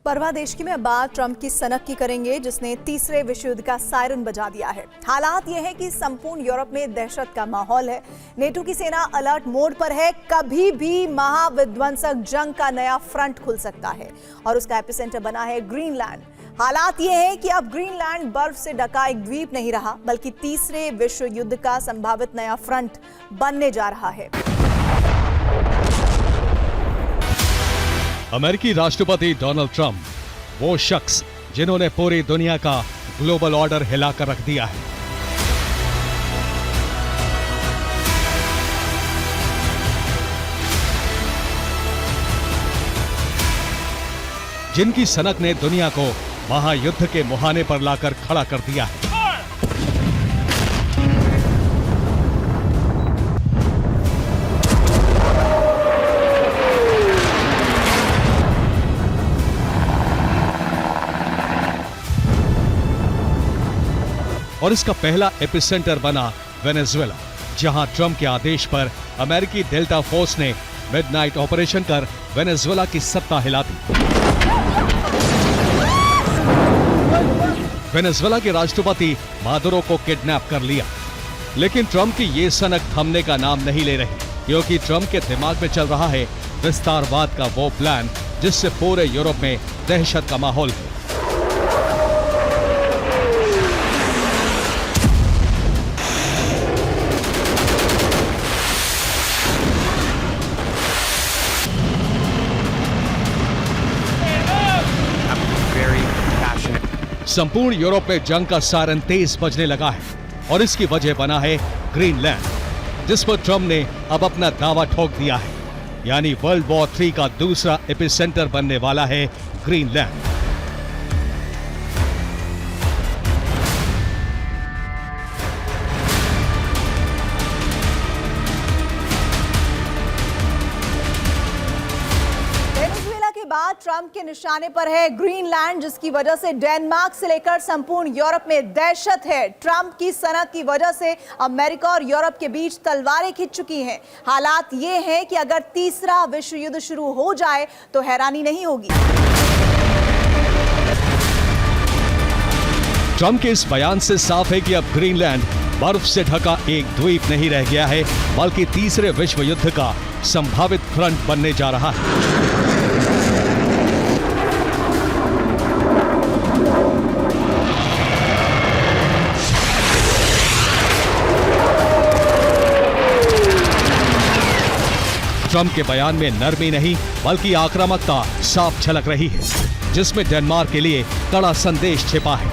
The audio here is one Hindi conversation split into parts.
परवादेशी में बात ट्रंप की सनक की करेंगे, जिसने तीसरे विश्व युद्ध का सायरन बजा दिया है। हालात यह है कि संपूर्ण यूरोप में दहशत का माहौल है। नेटो की सेना अलर्ट मोड पर है। कभी भी महाविध्वंसक जंग का नया फ्रंट खुल सकता है और उसका एपिसेंटर बना है ग्रीनलैंड। हालात यह है कि अब ग्रीनलैंड बर्फ से ढका एक द्वीप नहीं रहा, बल्कि तीसरे विश्व युद्ध का संभावित नया फ्रंट बनने जा रहा है। अमेरिकी राष्ट्रपति डोनाल्ड ट्रंप, वो शख्स जिन्होंने पूरी दुनिया का ग्लोबल ऑर्डर हिलाकर रख दिया है। जिनकी सनक ने दुनिया को महायुद्ध के मुहाने पर लाकर खड़ा कर दिया है। और इसका पहला एपिसेंटर बना वेनेजुएला, जहां ट्रंप के आदेश पर अमेरिकी डेल्टा फोर्स ने मिडनाइट ऑपरेशन कर वेनेजुएला की सत्ता हिला दी। वेनेजुएला के राष्ट्रपति मादुरो को किडनैप कर लिया, लेकिन ट्रंप की ये सनक थमने का नाम नहीं ले रही, क्योंकि ट्रंप के दिमाग में चल रहा है विस्तारवाद का वो प्लान जिससे पूरे यूरोप में दहशत का माहौल है। संपूर्ण यूरोप में जंग का सायरन तेज बजने लगा है और इसकी वजह बना है ग्रीनलैंड, जिस पर ट्रंप ने अब अपना दावा ठोक दिया है। यानी वर्ल्ड वॉर 3 का दूसरा एपिसेंटर बनने वाला है ग्रीनलैंड। बाद ट्रंप के निशाने पर है ग्रीनलैंड, जिसकी वजह से डेनमार्क से लेकर संपूर्ण यूरोप में दहशत है। ट्रंप की सनक की वजह से अमेरिका और यूरोप के बीच तलवारें खिंच चुकी हैं। हालात ये हैं कि अगर तीसरा विश्व युद्ध शुरू हो जाए तो हैरानी नहीं होगी। ट्रंप के इस बयान से साफ है कि अब ग्रीनलैंड बर्फ से ढका एक द्वीप नहीं रह गया है, बल्कि तीसरे विश्व युद्ध का संभावित फ्रंट बनने जा रहा है। ट्रंप के बयान में नरमी नहीं, बल्कि आक्रामकता साफ झलक रही है, जिसमें डेनमार्क के लिए कड़ा संदेश छिपा है।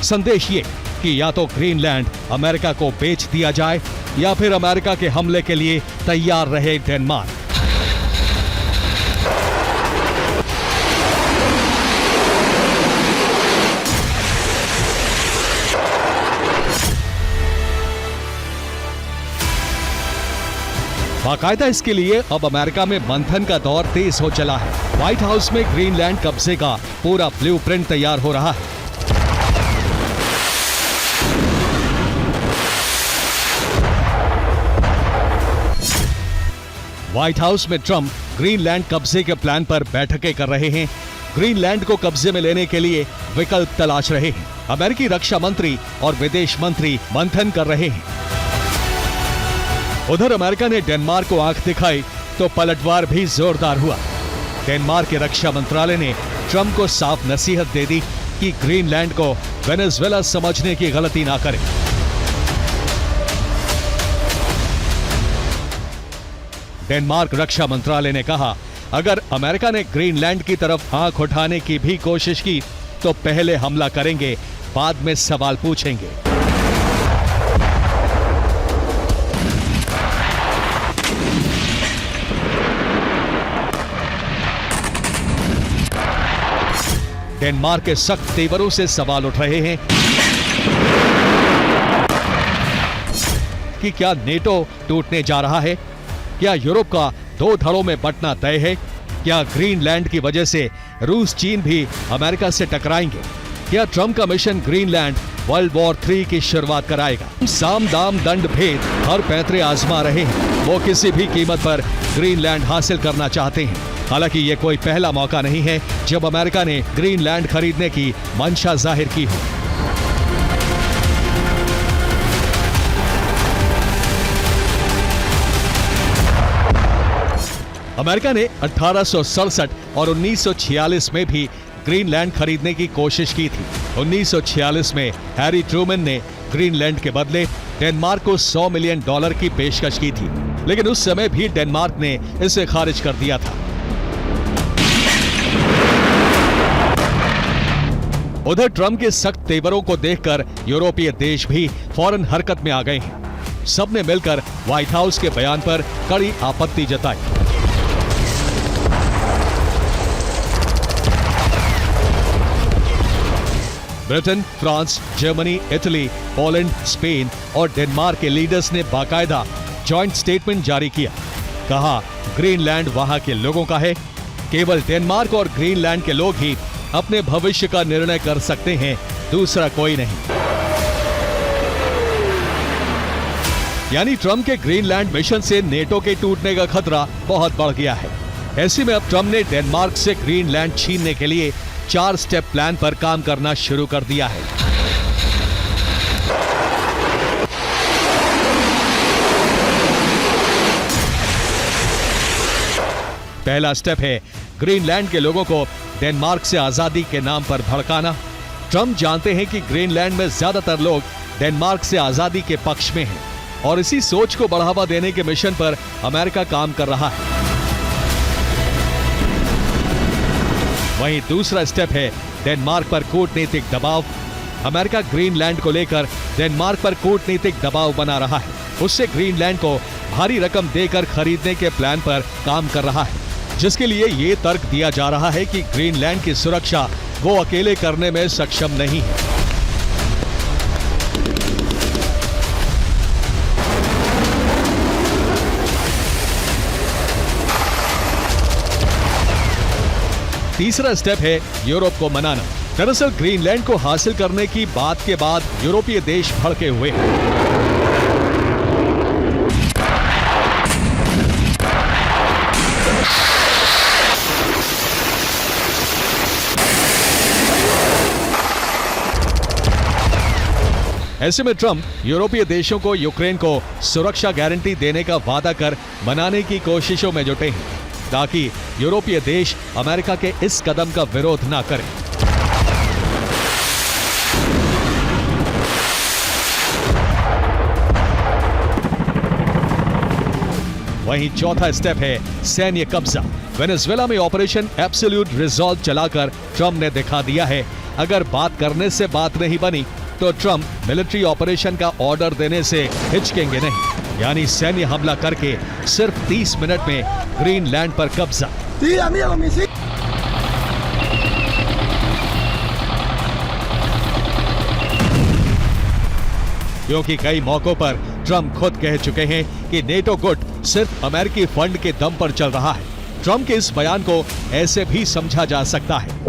संदेश ये कि या तो ग्रीनलैंड अमेरिका को बेच दिया जाए या फिर अमेरिका के हमले के लिए तैयार रहे डेनमार्क। बाकायदा इसके लिए अब अमेरिका में मंथन का दौर तेज हो चला है। व्हाइट हाउस में ग्रीनलैंड कब्जे का पूरा ब्लूप्रिंट तैयार हो रहा है। व्हाइट हाउस में ट्रंप ग्रीनलैंड कब्जे के प्लान पर बैठकें कर रहे हैं। ग्रीनलैंड को कब्जे में लेने के लिए विकल्प तलाश रहे हैं। अमेरिकी रक्षा मंत्री और विदेश मंत्री मंथन कर रहे हैं। उधर अमेरिका ने डेनमार्क को आंख दिखाई तो पलटवार भी जोरदार हुआ। डेनमार्क के रक्षा मंत्रालय ने ट्रंप को साफ नसीहत दे दी कि ग्रीनलैंड को वेनेजुएला समझने की गलती ना करें। डेनमार्क रक्षा मंत्रालय ने कहा, अगर अमेरिका ने ग्रीनलैंड की तरफ आंख उठाने की भी कोशिश की तो पहले हमला करेंगे, बाद में सवाल पूछेंगे। डेनमार्क के सख्त तेवरों से सवाल उठ रहे हैं कि क्या नेटो टूटने जा रहा है? क्या यूरोप का 2 धड़ों में बंटना तय है? क्या ग्रीनलैंड की वजह से रूस चीन भी अमेरिका से टकराएंगे? क्या ट्रंप का मिशन ग्रीनलैंड वर्ल्ड वॉर 3 की शुरुआत कराएगा। साम दाम दंड भेद हर पैतरे आजमा रहे हैं। वो किसी भी कीमत पर ग्रीनलैंड हासिल करना चाहते हैं। हालांकि ये कोई पहला मौका नहीं है जब अमेरिका ने ग्रीनलैंड खरीदने की मंशा जाहिर की हो। अमेरिका ने 1867 और 1946 में भी ग्रीनलैंड खरीदने की कोशिश की थी। 1946 में हैरी ट्रूमैन ने ग्रीनलैंड के बदले डेनमार्क को $100 मिलियन की पेशकश की थी, लेकिन उस समय भी डेनमार्क ने इसे खारिज कर दिया था। उधर ट्रंप के सख्त तेवरों को देखकर यूरोपीय देश भी फौरन हरकत में आ गए हैं। सबने मिलकर व्हाइट हाउस के बयान पर कड़ी आपत्ति जताई। Britain, France, Germany, Italy, Poland, Spain और डेनमार्क के लीडर्स ने बाकायदा जॉइंट स्टेटमेंट जारी किया। कहा, ग्रीनलैंड वहां के लोगों का है। केवल डेनमार्क और ग्रीनलैंड के लोग ही अपने भविष्य का निर्णय कर सकते हैं, दूसरा कोई नहीं। यानी ट्रंप के ग्रीनलैंड मिशन से नेटो के टूटने का खतरा बहुत बढ़ गया है। ऐसे में अब ट्रंप ने डेनमार्क से ग्रीनलैंड छीनने के लिए 4 स्टेप प्लान पर काम करना शुरू कर दिया है। पहला स्टेप है ग्रीनलैंड के लोगों को डेनमार्क से आजादी के नाम पर भड़काना। ट्रंप जानते हैं कि ग्रीनलैंड में ज्यादातर लोग डेनमार्क से आजादी के पक्ष में हैं और इसी सोच को बढ़ावा देने के मिशन पर अमेरिका काम कर रहा है। वहीं दूसरा स्टेप है डेनमार्क पर कूटनीतिक दबाव। अमेरिका ग्रीनलैंड को लेकर डेनमार्क पर कूटनीतिक दबाव बना रहा है। उससे ग्रीनलैंड को भारी रकम देकर खरीदने के प्लान पर काम कर रहा है, जिसके लिए ये तर्क दिया जा रहा है कि ग्रीनलैंड की सुरक्षा वो अकेले करने में सक्षम नहीं है। तीसरा स्टेप है यूरोप को मनाना। दरअसल ग्रीनलैंड को हासिल करने की बात के बाद यूरोपीय देश भड़के हुए हैं। ऐसे में ट्रंप यूरोपीय देशों को यूक्रेन को सुरक्षा गारंटी देने का वादा कर मनाने की कोशिशों में जुटे हैं, ताकि यूरोपीय देश अमेरिका के इस कदम का विरोध ना करें। वहीं चौथा स्टेप है सैन्य कब्जा। वेनेजुएला में ऑपरेशन एब्सोल्यूट रिजॉल्व चलाकर ट्रंप ने दिखा दिया है, अगर बात करने से बात नहीं बनी तो ट्रंप मिलिट्री ऑपरेशन का ऑर्डर देने से हिचकेंगे नहीं। यानी सैन्य हमला करके सिर्फ 30 मिनट में ग्रीनलैंड पर कब्जा। क्योंकि कई मौकों पर ट्रंप खुद कह चुके हैं कि नेटो गुट सिर्फ अमेरिकी फंड के दम पर चल रहा है। ट्रंप के इस बयान को ऐसे भी समझा जा सकता है।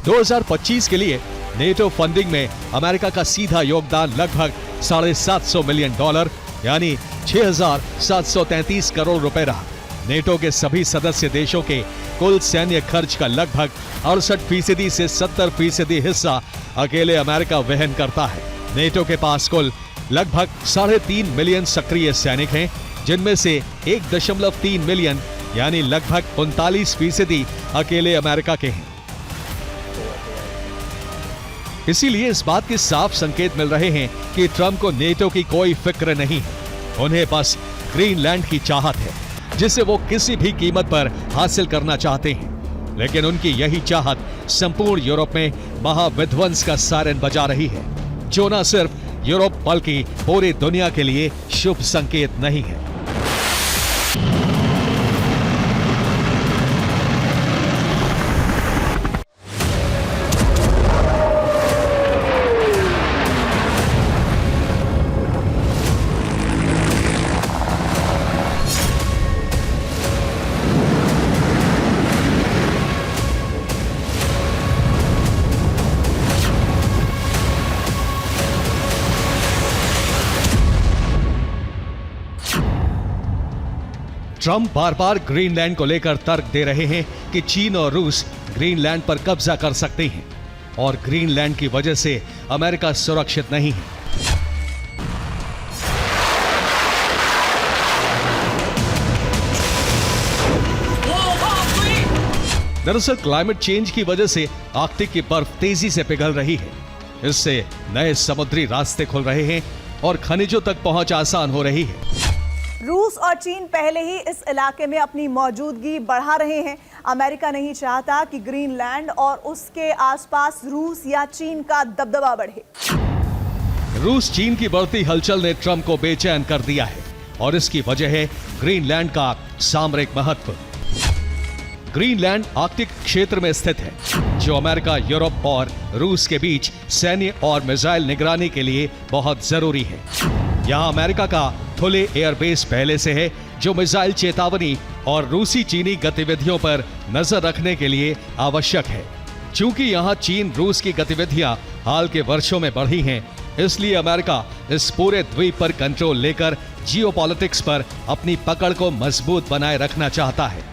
$2025 के लिए नेटो फंडिंग में अमेरिका का सीधा योगदान लगभग $750 मिलियन यानी 6,733 करोड़ रुपए रहा। नेटो के सभी सदस्य देशों के कुल सैन्य खर्च का लगभग 68% से 70% हिस्सा अकेले अमेरिका वहन करता है। नेटो के पास कुल लगभग 3.5 मिलियन सक्रिय सैनिक हैं, जिनमें से 1.3 मिलियन यानी लगभग 39% अकेले अमेरिका के हैं। इसीलिए इस बात के साफ संकेत मिल रहे हैं कि ट्रंप को नेटो की कोई फिक्र नहीं है। उन्हें बस ग्रीनलैंड की चाहत है, जिसे वो किसी भी कीमत पर हासिल करना चाहते हैं। लेकिन उनकी यही चाहत संपूर्ण यूरोप में महाविध्वंस का सायरन बजा रही है, जो न सिर्फ यूरोप बल्कि पूरी दुनिया के लिए शुभ संकेत नहीं है। ट्रम्प बार बार ग्रीनलैंड को लेकर तर्क दे रहे हैं कि चीन और रूस ग्रीनलैंड पर कब्जा कर सकते हैं और ग्रीनलैंड की वजह से अमेरिका सुरक्षित नहीं है। दरअसल क्लाइमेट चेंज की वजह से आर्कटिक की बर्फ तेजी से पिघल रही है। इससे नए समुद्री रास्ते खुल रहे हैं और खनिजों तक पहुंच आसान हो रही है। रूस और चीन पहले ही इस इलाके में अपनी मौजूदगी बढ़ा रहे हैं। अमेरिका नहीं चाहता कि ग्रीनलैंड और उसके आसपास रूस या चीन का दबदबा बढ़े। रूस चीन की बढ़ती हलचल ने ट्रंप को बेचैन कर दिया है और इसकी वजह है ग्रीनलैंड का सामरिक महत्व। ग्रीनलैंड आर्कटिक क्षेत्र में स्थित है, जो अमेरिका, यूरोप और रूस के बीच सैन्य और मिसाइल निगरानी के लिए बहुत जरूरी है। यहां अमेरिका का थुले एयरबेस पहले से है, जो मिसाइल चेतावनी और रूसी चीनी गतिविधियों पर नजर रखने के लिए आवश्यक है। चूंकि यहां चीन रूस की गतिविधियां हाल के वर्षों में बढ़ी हैं, इसलिए अमेरिका इस पूरे द्वीप पर कंट्रोल लेकर जियोपॉलिटिक्स पर अपनी पकड़ को मजबूत बनाए रखना चाहता है।